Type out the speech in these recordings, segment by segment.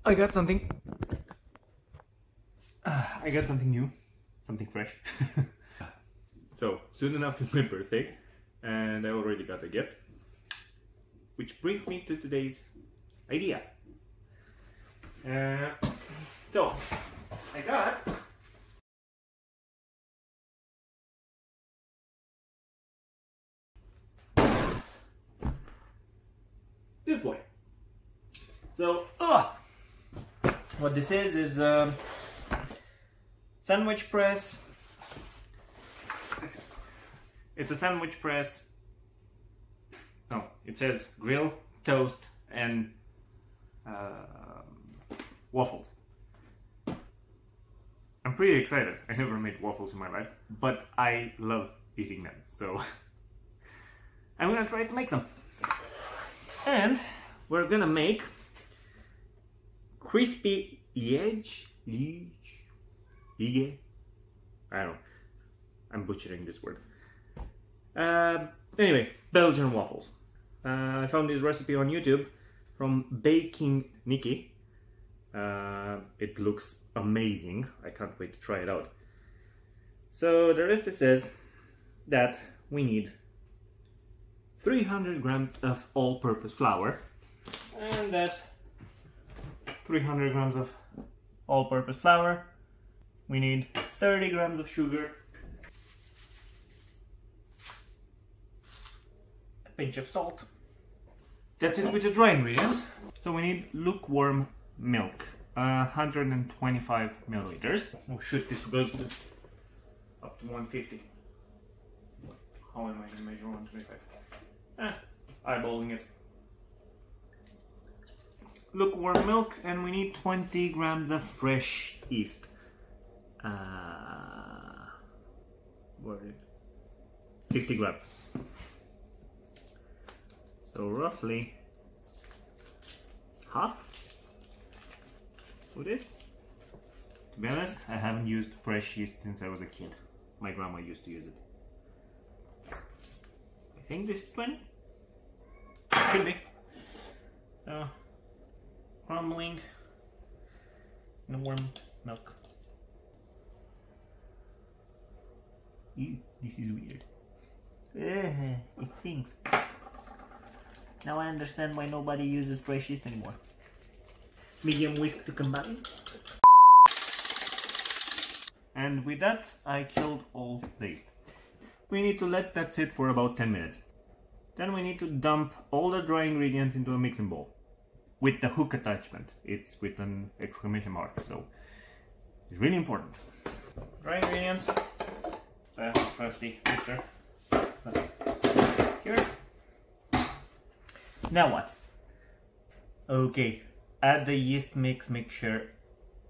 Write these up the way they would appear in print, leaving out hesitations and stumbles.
I got something. I got something new, something fresh. So soon enough is my birthday, and I already got a gift, which brings me to today's idea. So I got this boy. So what this is sandwich press. It's a sandwich press. No, it says grill, toast, and waffles. I'm pretty excited. I never made waffles in my life, but I love eating them, so I'm gonna try to make some. And we're gonna make crispy Liege? I don't know. I'm butchering this word. Anyway, Belgian waffles. I found this recipe on YouTube from Baking Nikki. It looks amazing. I can't wait to try it out. So the recipe says that we need 300 grams of all-purpose flour, and that's 300 grams of all-purpose flour. We need 30 grams of sugar, a pinch of salt. That's it with the dry ingredients. So we need lukewarm milk, 125 milliliters. Oh shoot, this goes up to 150. How am I going to measure 125? Eyeballing it. Lukewarm milk, and we need 20 grams of fresh yeast. What is it? 50 grams. So roughly half of this. To be honest, I haven't used fresh yeast since I was a kid. My grandma used to use it. I think this is 20. Should be. So, crumbling in warm milk. Ew, this is weird. It stinks. Now I understand why nobody uses fresh yeast anymore. Medium whisk to combine. And with that, I killed all the yeast. We need to let that sit for about 10 minutes. Then we need to dump all the dry ingredients into a mixing bowl with the hook attachment. It's with an exclamation mark, so it's really important. Dry ingredients. So I have a crafty mixer. Here. Now what? Okay, add the yeast mixture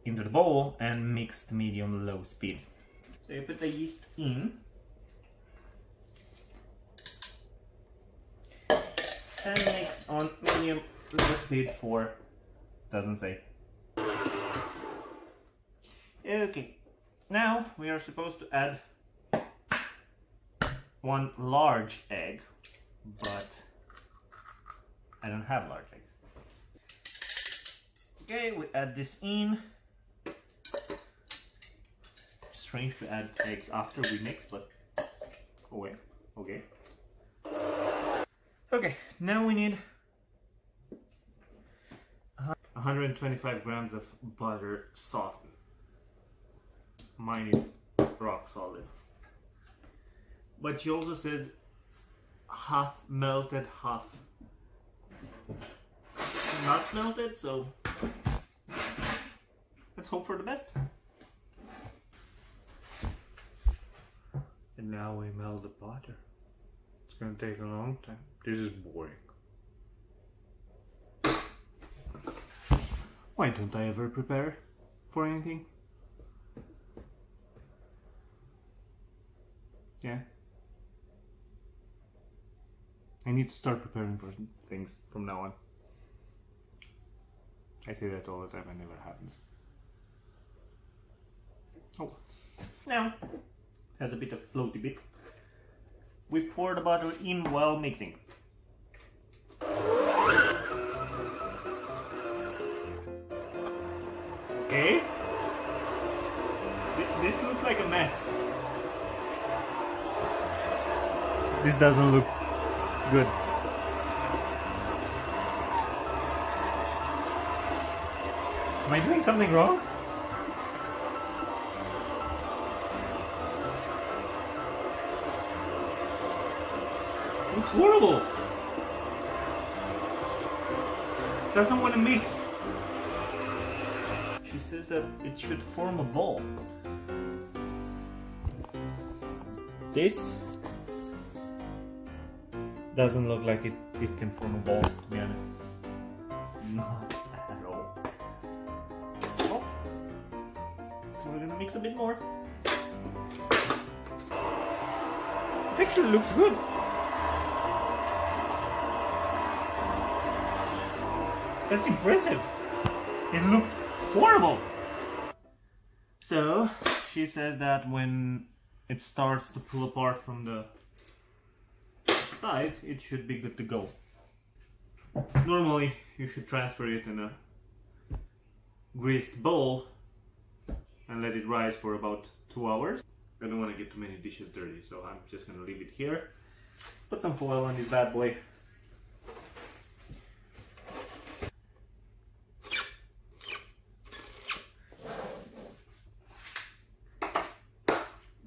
into the bowl and mix to medium-low speed. So you put the yeast in. And mix on medium-low speed for, doesn't say. Okay, now we are supposed to add one large egg, but I don't have large eggs. Okay, we add this in. Strange to add eggs after we mix, but oh wait, okay. Okay, now we need 125 grams of butter softened. Mine is rock solid. But she also says half melted, half not melted, so let's hope for the best. And now we melt the butter. It's gonna take a long time. This is boring. Why don't I ever prepare for anything? Yeah. I need to start preparing for things from now on. I say that all the time and it never happens. Oh, now has a bit of floaty bits. We pour the butter in while mixing. Okay. This looks like a mess. This doesn't look good. Am I doing something wrong? Looks horrible. Doesn't want to mix. She says that it should form a ball. This doesn't look like it can form a ball, to be honest. Not at all. Oh, we're gonna mix a bit more. The texture looks good. That's impressive. It looked horrible. So she says that when it starts to pull apart from the side, it should be good to go. Normally you should transfer it in a greased bowl and let it rise for about 2 hours. I don't want to get too many dishes dirty, so I'm just gonna leave it here. Put some foil on this bad boy.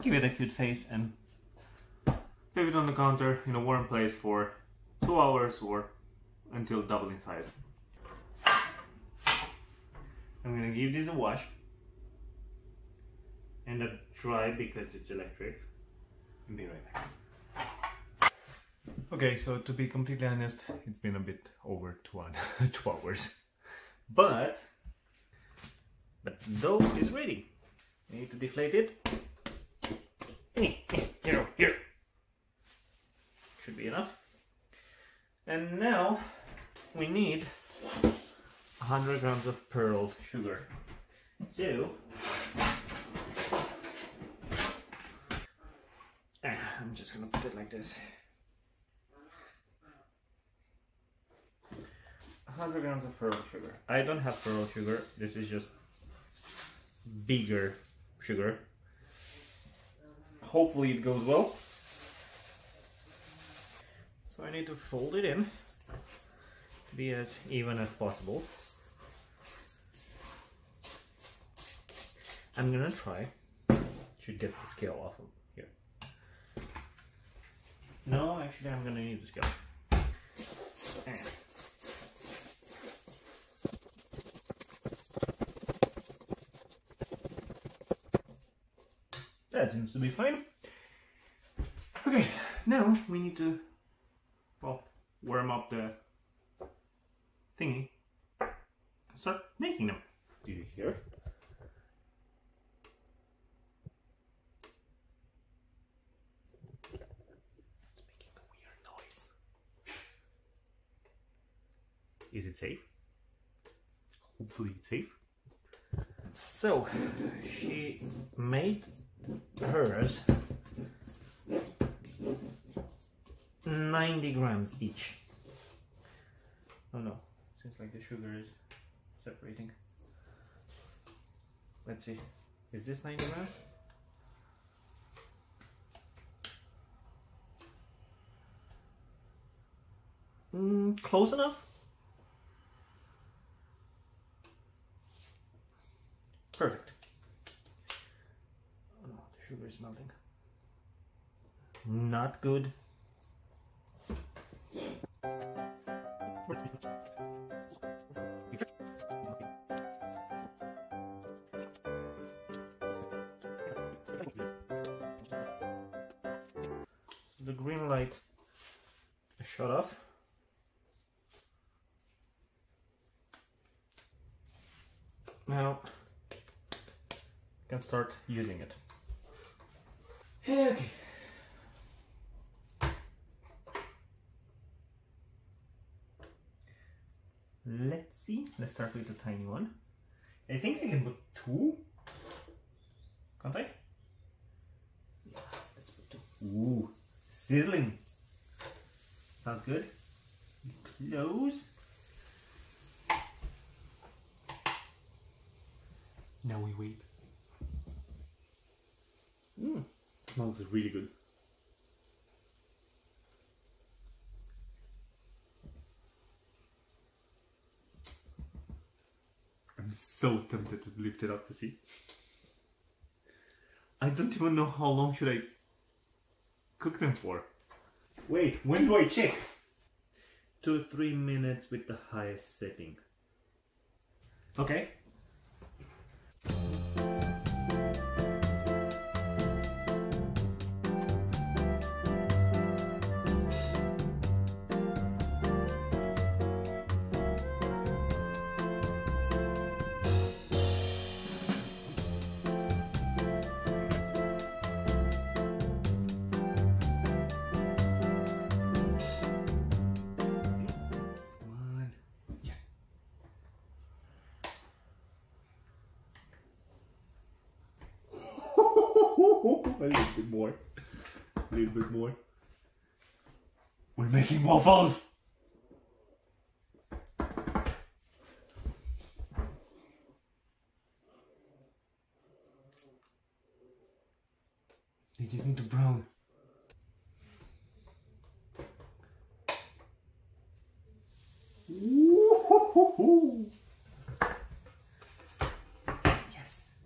Give it a cute face and leave it on the counter in a warm place for 2 hours or until double in size. I'm gonna give this a wash and a dry because it's electric, and be right back. Okay, so to be completely honest, it's been a bit over 2 hours, but the dough is ready. I need to deflate it. Here. Should be enough. And now we need 100 grams of pearl sugar. So I'm just gonna put it like this. 100 grams of pearl sugar. I don't have pearl sugar. This is just bigger sugar. Hopefully it goes well. So I need to fold it in to be as even as possible. I'm gonna try to get the scale off of here. No, actually I'm gonna need the scale. That seems to be fine. Okay, now we need to, well, warm up the thingy and start making them. Do you hear? It's making a weird noise. Is it safe? Hopefully it's safe. So, she made hers 90 grams each. Oh no, seems like the sugar is separating. Let's see, is this 90 grams? Close enough? Perfect. Oh no, the sugar is melting. Not good. So the green light is shut off. Now I can start using it. Okay. Let's see. Let's start with the tiny one. I think I can put 2. Can't I? Yeah, let's put 2. Ooh, sizzling. Sounds good. Close. Now we wait. Smells really good. I'm so tempted to lift it up to see. I don't even know how long should I cook them for. Wait, when do I check? 2 to 3 minutes with the highest setting. Okay. A little bit more. A little bit more. We're making waffles! They just need to brown. Woo-hoo-hoo-hoo. Yes.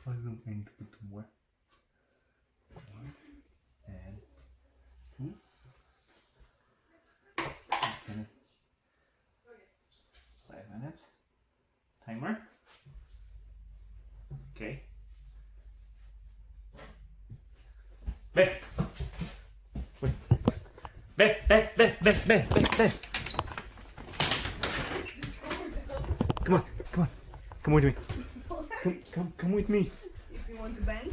I'm going to put more. 1 and 2. And 5 minutes. Timer. Okay. Back. Wait. Back. Come on. Come with me. Come with me. If you want to bend.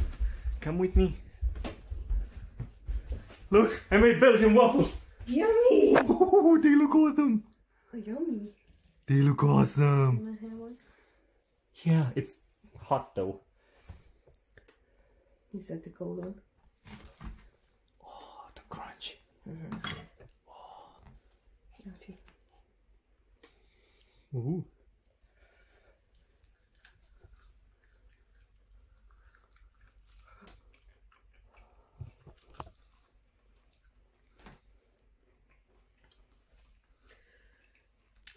Come with me. Look, I made Belgian waffles. Yummy! Oh, they look awesome. Oh, yummy. They look awesome. Can I have one? Yeah, it's hot though. Is that the cold one? Oh, the crunch. Oh. Ouchie. Ooh.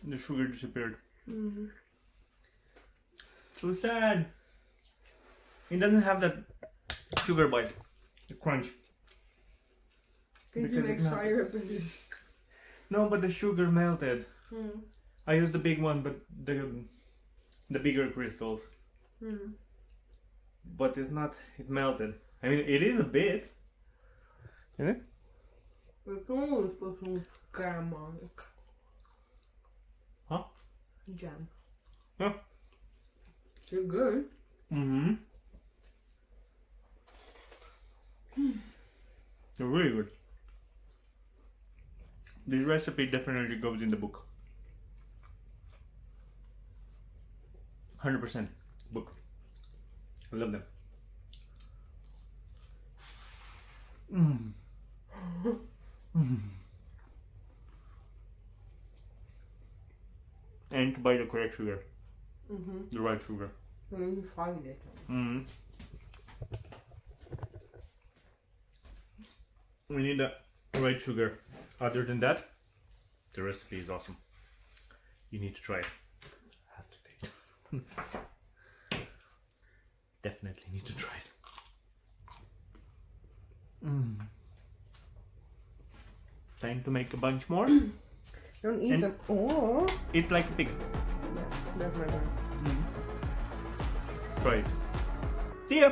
The sugar disappeared. So sad. It doesn't have that sugar bite, the crunch. Could you make syrup in this? No, but the sugar melted. I used the big one, but the bigger crystals. But it's not. It melted. I mean, it is a bit. Isn't it? We can always put some jam on it. Huh? Jam. Yeah. They're good. They're really good. This recipe definitely goes in the book. 100% book. I love them. And to buy the correct sugar. The right sugar. When you find it. We need the right sugar. Other than that, the recipe is awesome. You need to try it. I have to take it. Definitely need to try it. Time to make a bunch more. Don't eat And them all. eat like a pig. Yeah, that's my one. Try it. See ya!